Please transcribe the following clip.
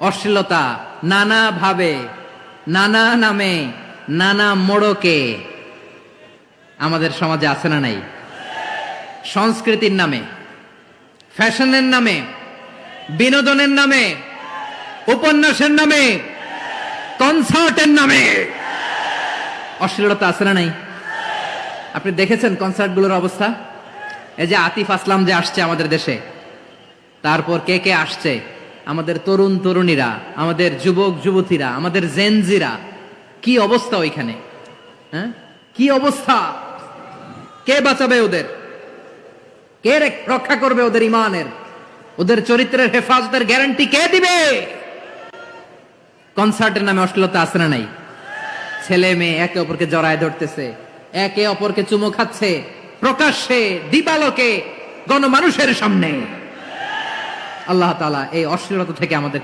অশ্লীলতা নানা ভাবে, নানা নামে, নানা মোড়কে আমাদের সমাজে আছে না নাই? সংস্কৃতির নামে, ফ্যাশনের নামে, বিনোদনের নামে, উপন্যাসের নামে, কনসার্টের নামে অশ্লীলতা আছে না নাই? আপনি দেখেছেন কনসার্টগুলোর অবস্থা? এই যে আতিফ আসলাম যে আসছে আমাদের দেশে, তারপর কে কে আসছে, আমাদের তরুণ তরুণীরা, আমাদের যুবক যুবতীরা, আমাদের জেনজিরা, কি অবস্থা ওইখানে? হ্যাঁ, কি অবস্থা! কে বাঁচাবে ওদের? কে রক্ষা করবে ওদের ইমানের, ওদের চরিত্রের হেফাজতের গ্যারান্টি কে দিবে? কনসার্টের নামে অশ্লীলতা আছে না নাই? ছেলে মেয়ে একে অপরকে জড়ায় ধরতেছে, একে অপরকে চুমো খাচ্ছে প্রকাশ্যে, দিবালোকে, গণমানুষের সামনে। আল্লাহ তাআলা এই অশ্লীলতা থেকে আমাদেরকে